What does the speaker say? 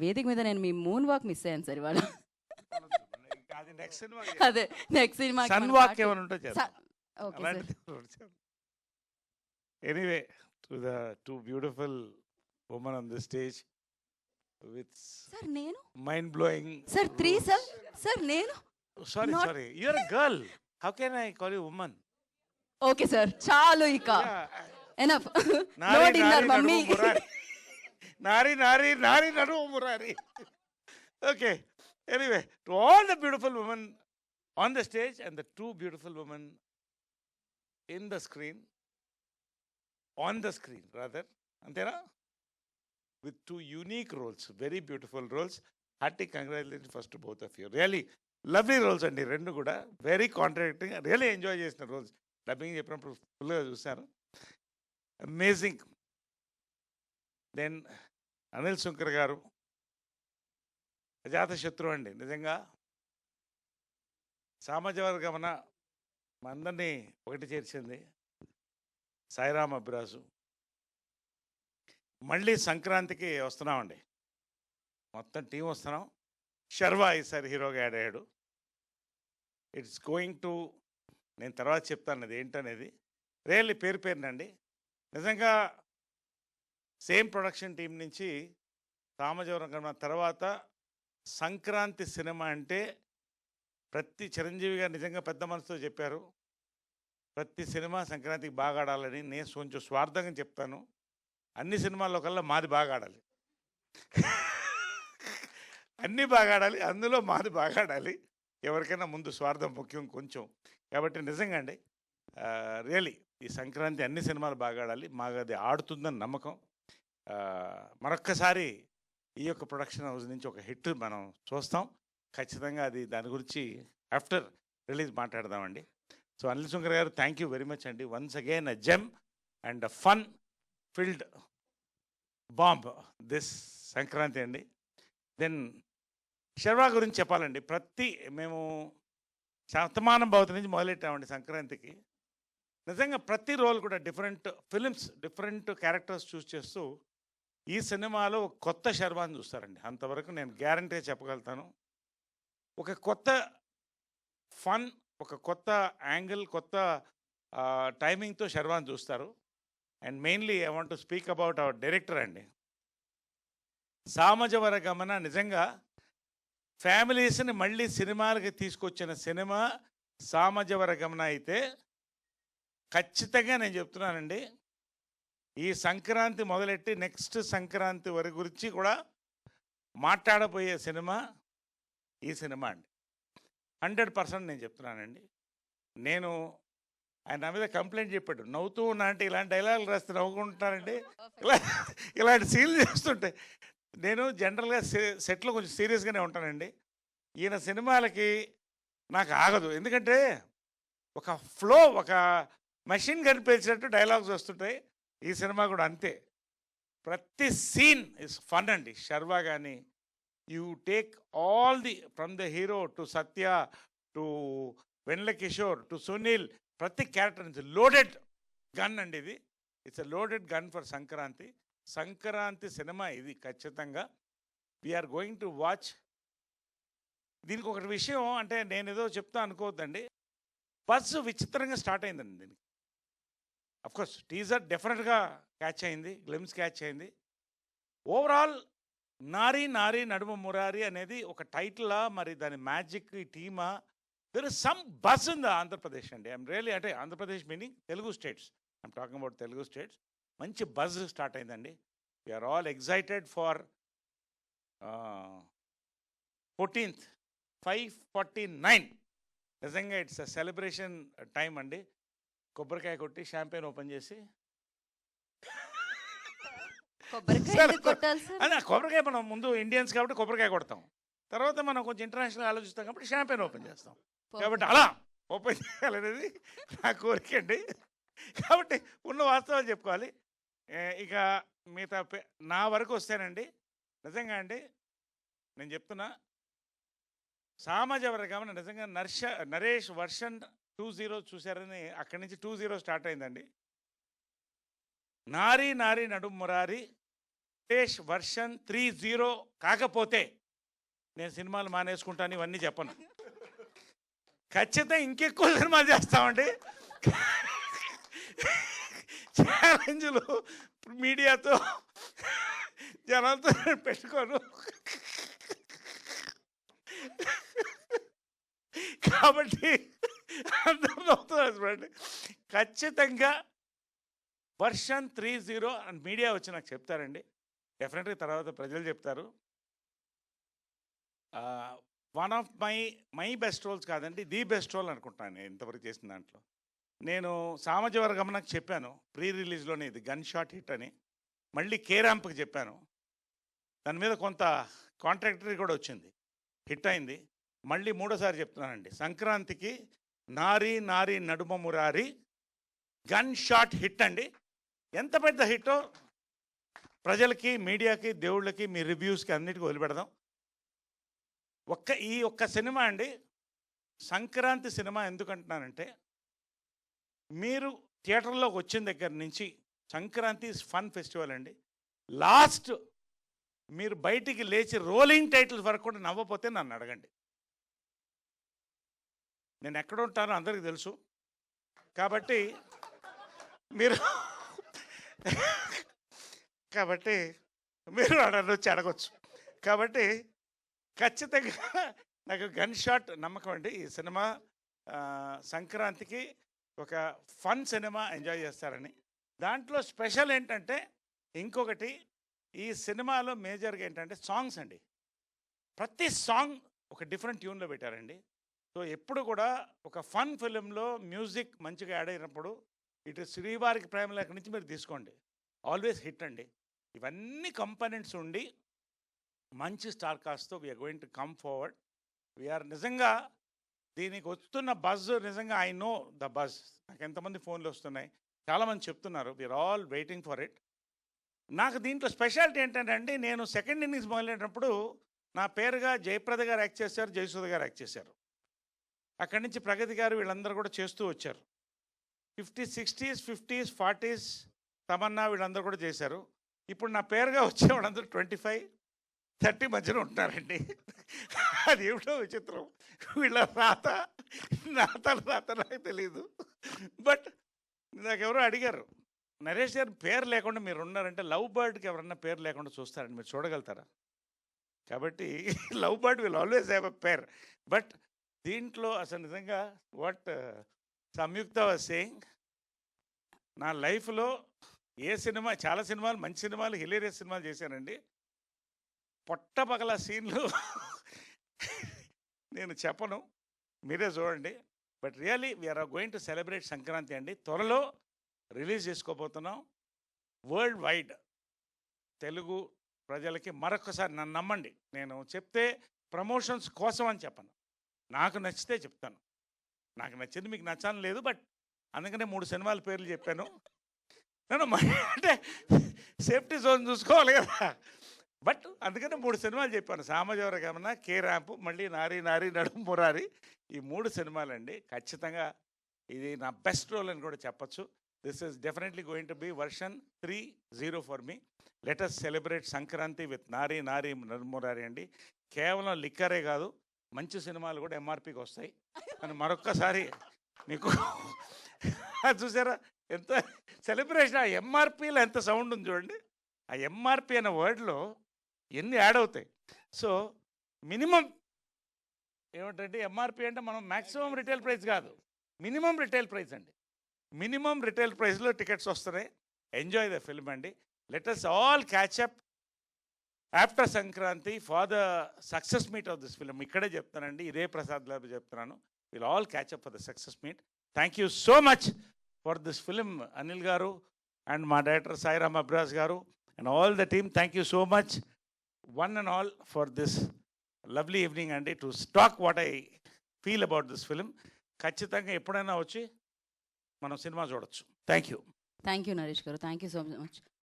వేదిక మీద నేను మీ మూన్ వాక్ మిస్ అయ్యాను సార్ ఇవాళ. అది నెక్స్ట్ సినిమా అదే నెక్స్ట్ సినిమా సన్ వాక్ ఏమైనా ఉంటే చేద్దాం. Okay sir. Anyway to the two beautiful women on the stage with sir నేను mind blowing. Sir 3 sir. Sir నేను sorry Not- sorry you are a girl, how can I call you women? Okay sir చాలు ఇక enough. No Nari dinner Nari mummy. Naduma Murari, Nari Nari నారి నడుము Murari. Okay, anyway to all the beautiful women on the stage and the two beautiful women in the screen, on the screen rather, antena, with two unique roles, very beautiful roles. Hearty congratulations first to both of you. Really lovely roles andi rendu kuda, very contradicting, really enjoy chesina roles. Dubbing cheppinappudu full ga chusaru, amazing. Then Anil Sunkar garu అజాత శత్రు అండి. నిజంగా సామాజిక వర్గమన మా అందరినీ ఒకటి చేర్చింది. సాయిరామ్ అభిరాజు, మళ్ళీ సంక్రాంతికి వస్తున్నామండి, మొత్తం టీం వస్తున్నాం. శర్వా ఈసారి హీరోగా యాడ్ అయ్యాడు. ఇట్స్ గోయింగ్ టు, నేను తర్వాత చెప్తాను అది ఏంటనేది. రియల్లీ పేరు పేరునండి నిజంగా సేమ్ ప్రొడక్షన్ టీం నుంచి సామాజిక వర్గం తర్వాత సంక్రాంతి సినిమా అంటే ప్రతి చిరంజీవి గారు నిజంగా పెద్ద మనసుతో చెప్పారు, ప్రతి సినిమా సంక్రాంతికి బాగా ఆడాలని. నేను కొంచెం స్వార్థంగా చెప్తాను, అన్ని సినిమాల్లో కల్లా మాది బాగా ఆడాలి, అన్నీ బాగా ఆడాలి, అందులో మాది బాగా ఆడాలి. ఎవరికైనా ముందు స్వార్థం ముఖ్యం కొంచెం. కాబట్టి నిజంగా అండి రియలీ ఈ సంక్రాంతి అన్ని సినిమాలు బాగా ఆడాలి, మాకు అది ఆడుతుందని నమ్మకం. మరొక్కసారి ఈ యొక్క ప్రొడక్షన్ హౌస్ నుంచి ఒక హిట్ మనం చూస్తాం ఖచ్చితంగా. అది దాని గురించి ఆఫ్టర్ రిలీజ్ మాట్లాడదామండి. సో అనిల్ శంకర్ గారు థ్యాంక్ యూ వెరీ మచ్ అండి. Once again a gem and a fun field bomb this Sankranti అండి. దెన్ శర్వా గురించి చెప్పాలండి. మేము శతమానం భవతి నుంచి మొదలెట్టామండి సంక్రాంతికి. నిజంగా ప్రతి రోల్ కూడా డిఫరెంట్ ఫిలిమ్స్, డిఫరెంట్ క్యారెక్టర్స్ చూస్ చేస్తూ ఈ సినిమాలో ఒక కొత్త శర్వాని చూస్తారండి. అంతవరకు నేను గ్యారంటీ చెప్పగలుగుతాను. ఒక కొత్త ఫన్, ఒక కొత్త యాంగిల్, కొత్త టైమింగ్తో శర్వాని చూస్తారు. And mainly I want to speak about our director అండి. సామజవర గమన నిజంగా ఫ్యామిలీస్ని మళ్ళీ సినిమాలకి తీసుకొచ్చిన సినిమా సామజవర గమన అయితే ఖచ్చితంగా నేను చెప్తున్నానండి, ఈ సంక్రాంతి మొదలెట్టి నెక్స్ట్ సంక్రాంతి వరకు గురించి కూడా మాట్లాడబోయే సినిమా ఈ సినిమా అండి. 100% నేను చెప్తున్నానండి. నేను ఆయన నా మీద కంప్లైంట్ చెప్పాడు, నవ్వుతూ ఉన్నా అంటే ఇలాంటి డైలాగులు రాస్తే నవ్వుకుంటానండి, ఇలాంటి సీన్లు చేస్తుంటే. నేను జనరల్గా సెట్లో కొంచెం సీరియస్గానే ఉంటానండి. ఈయన సినిమాలకి నాకు ఆగదు, ఎందుకంటే ఒక ఫ్లో, ఒక మెషిన్ కనిపించినట్టు డైలాగ్స్ వస్తుంటాయి. ఈ సినిమా కూడా అంతే, ప్రతి సీన్ ఇస్ ఫన్ అండి. శర్వా కానీ you take all the from the hero to Satya to Vennela Kishore to Sunil, ప్రతి క్యారెక్టర్ నుంచి లోడెడ్ గన్ అండి ఇది. It's a loaded gun for Sankranti. Sankranti cinema ఇది ఖచ్చితంగా. We're going to watch. దీనికి ఒకటి విషయం అంటే నేను ఏదో చెప్తా అనుకోవద్దండి, బస్ విచిత్రంగా స్టార్ట్ అయిందండి దీనికి. అఫ్కోర్స్ టీజర్ డెఫినెట్గా క్యాచ్ అయింది, గ్లిమ్స్ క్యాచ్ అయింది. ఓవరాల్ నారీ నారీ నడుము మురారి అనేది ఒక టైటిలా, మరి దాని మ్యాజిక్ టీమా, there is some buzz in the Andhra Pradesh అండి. ఐఎమ్ రియలీ, అంటే Andhra Pradesh meaning Telugu states, I'm talking about Telugu states. మంచి బజ్ స్టార్ట్ అయిందండి. We're all excited for 14th 5:49. నిజంగా ఇట్స్ అ సెలబ్రేషన్ టైం అండి. కొబ్బరికాయ కొట్టి షాంపెయిన్ ఓపెన్ చేసి, అదే కొబ్బరికాయ మనం ముందు ఇండియన్స్ కాబట్టి కొబ్బరికాయ కొడతాం, తర్వాత మనం కొంచెం ఇంటర్నేషనల్ ఆలోచిస్తాం కాబట్టి షాంపెయిన్ ఓపెన్ చేస్తాం. కాబట్టి అలా ఓపెన్ చేయాలనేది నా కోరిక అండి. కాబట్టి ఉన్న వాస్తవాలు చెప్పుకోవాలి. ఇక మిగతా నా వరకు వస్తేనండి, నిజంగా అండి నేను చెప్తున్నా, సామాజిక వర్గం నిజంగా నరేష్ వర్షన్ 2.0 చూశారని అక్కడి నుంచి 2.0 స్టార్ట్ అయిందండి. నారీ నారీ నడుము మురారి వెంకటేష్ వర్షన్ 3.0 కాకపోతే నేను సినిమాలు మానేసుకుంటాను, ఇవన్నీ చెప్పను. ఖచ్చితంగా ఇంకెక్కువ సినిమాలు చేస్తామండి. ఛాలెంజ్లు మీడియాతో జనాలతో పెట్టుకోను. కాబట్టి అందరూ నవ్వుతున్నారు చూడండి. ఖచ్చితంగా వర్షన్ 3.0 అని మీడియా వచ్చి నాకు చెప్తారండి. డెఫినెట్గా తర్వాత ప్రజలు చెప్తారు. One of my best roles కాదండి, ది బెస్ట్ రోల్ అనుకుంటాను నేను ఇంతవరకు చేసిన దాంట్లో. నేను సామజవర్గమనకు చెప్పాను ప్రీ రిలీజ్లోనే, ఇది గన్ షాట్ హిట్ అని. మళ్ళీ కేరాంప్కి చెప్పాను, దాని మీద కొంత కాంట్రాక్టరీ కూడా వచ్చింది, హిట్ అయింది. మళ్ళీ మూడోసారి చెప్తున్నానండి, సంక్రాంతికి నారీ నారీ నడుమ మురారి గన్ షాట్ హిట్ అండి. ఎంత పెద్ద హిట్టో ప్రజలకి, మీడియాకి, దేవుళ్ళకి, మీ రివ్యూస్కి అన్నిటికీ వదిలిపెడదాం. ఈ ఒక్క సినిమా అండి, సంక్రాంతి సినిమా ఎందుకంటున్నానంటే, మీరు థియేటర్లోకి వచ్చిన దగ్గర నుంచి సంక్రాంతి ఫన్ ఫెస్టివల్ అండి. లాస్ట్ మీరు బయటికి లేచి రోలింగ్ టైటిల్స్ వరకు కూడా నవ్వపోతే నన్ను అడగండి. నేను ఎక్కడ ఉంటానో అందరికీ తెలుసు, కాబట్టి మీరు అడగ వచ్చి అడగచ్చు. కాబట్టి ఖచ్చితంగా నాకు గన్ షాట్ నమ్మకం అండి. ఈ సినిమా సంక్రాంతికి ఒక ఫన్ సినిమా ఎంజాయ్ చేస్తారని. దాంట్లో స్పెషల్ ఏంటంటే, ఇంకొకటి ఈ సినిమాలో మేజర్గా ఏంటంటే సాంగ్స్ అండి. ప్రతి సాంగ్ ఒక డిఫరెంట్ ట్యూన్లో పెట్టారండి. సో ఎప్పుడు కూడా ఒక ఫన్ ఫిలింలో మ్యూజిక్ మంచిగా యాడ్ అయినప్పుడు, ఇటు శ్రీవారికి ప్రేమలేఖ నుంచి మీరు తీసుకోండి, ఆల్వేస్ హిట్ అండి. ఇవన్నీ కంపోనెంట్స్ ఉండి మంచి స్టార్ కాస్ట్తో we're going to come forward. We're నిజంగా దీనికి వస్తున్న బజ్, నిజంగా ఐ నో ద బజ్. నాకు ఎంతమంది ఫోన్లు వస్తున్నాయి, చాలామంది చెప్తున్నారు, we're all waiting for it. నాకు దీంట్లో స్పెషాలిటీ ఏంటంటే అండి, నేను సెకండ్ ఇన్నింగ్స్ మొదలైనప్పుడు నా పేరుగా జయప్రద గారు యాక్ట్ చేశారు, జయసుధ గారు యాక్ట్ చేశారు. అక్కడి నుంచి ప్రగతి గారు వీళ్ళందరూ కూడా చేస్తూ వచ్చారు. 50s, 60s, 50s, 40s Tamannaah వీళ్ళందరూ కూడా చేశారు. ఇప్పుడు నా పేరుగా వచ్చే వాళ్ళందరూ 25, 30 మధ్యలో ఉంటున్నారండి. అది ఏమిటో విచిత్రం, వీళ్ళ రాత నాకు తెలీదు. బట్ నాకెవరో అడిగారు, నరేష్ గారు పేరు లేకుండా మీరు ఉన్నారంటే, లవ్ బర్డ్కి ఎవరన్నా పేరు లేకుండా చూస్తారండి, మీరు చూడగలుగుతారా? కాబట్టి love bird will always have a pair. But దీంట్లో అసలు నిజంగా వాట్ సంయుక్త వాజ్ సేయింగ్, నా లైఫ్లో ఏ సినిమా, చాలా సినిమాలు, మంచి సినిమాలు, హిలేరియస్ సినిమాలు చేశానండి. పొట్టపగల సీన్లు నేను చెప్పను, మీరే చూడండి. But really we're going to celebrate Sankranti అండి. త్వరలో రిలీజ్ చేసుకోబోతున్నాం వరల్డ్ వైడ్. తెలుగు ప్రజలకి మరొకసారి నన్ను నమ్మండి, నేను చెప్తే ప్రమోషన్స్ కోసం అని చెప్పను, నాకు నచ్చితే చెప్తాను. నాకు నచ్చింది మీకు నచ్చాలని లేదు, బట్ అందుకనే 3 సినిమాల పేర్లు చెప్పాను. నేను అంటే సేఫ్టీ జోన్ చూసుకోవాలి కదా. బట్ అందుకనే 3 సినిమాలు చెప్పాను, సామజవర్గమన, కేరాంప్, మళ్ళీ నారీ నారీ నడుమ మురారి. ఈ 3 సినిమాలండి. ఖచ్చితంగా ఇది నా బెస్ట్ రోల్ అని కూడా చెప్పచ్చు. This is definitely going to be version 3.0 for me. Let us celebrate Sankranti with Nari Nari నడుమ మురారి అండి. కేవలం లిక్కరే కాదు, మంచి సినిమాలు కూడా ఎంఆర్పికి వస్తాయి అని మరొక్కసారి మీకు చూసారా ఎంత సెలబ్రేషన్. ఆ ఎంఆర్పిలో ఎంత సౌండ్ ఉంది చూడండి. ఆ ఎంఆర్పి అనే వర్డ్లో ఎన్ని యాడ్ అవుతాయి. సో మినిమం ఏమిటంటే, ఎంఆర్పి అంటే మనం మ్యాక్సిమం రిటైల్ ప్రైస్ కాదు, మినిమం రిటైల్ ప్రైస్ అండి. మినిమం రిటైల్ ప్రైస్లో టికెట్స్ వస్తున్నాయి. ఎంజాయ్ ద ఫిల్మ్ అండి. Let us all catch up after Sankranti for the success meet of this film. ఇక్కడే చెప్తానండి, ఇదే ప్రసాద్ లాబ్ చెప్తున్నాను. Will all catch up for the success meet. Thank you so much for this film Anil గారు and మా director Sairam Abraj గారు and all the team. Thank you so much one and all for this lovely evening అండి, to talk what I feel about this film. ఖచ్చితంగా ఎప్పుడైనా వచ్చి మనం cinema చూడొచ్చు. Thank you. Thank you Naresh garu, thank you so much.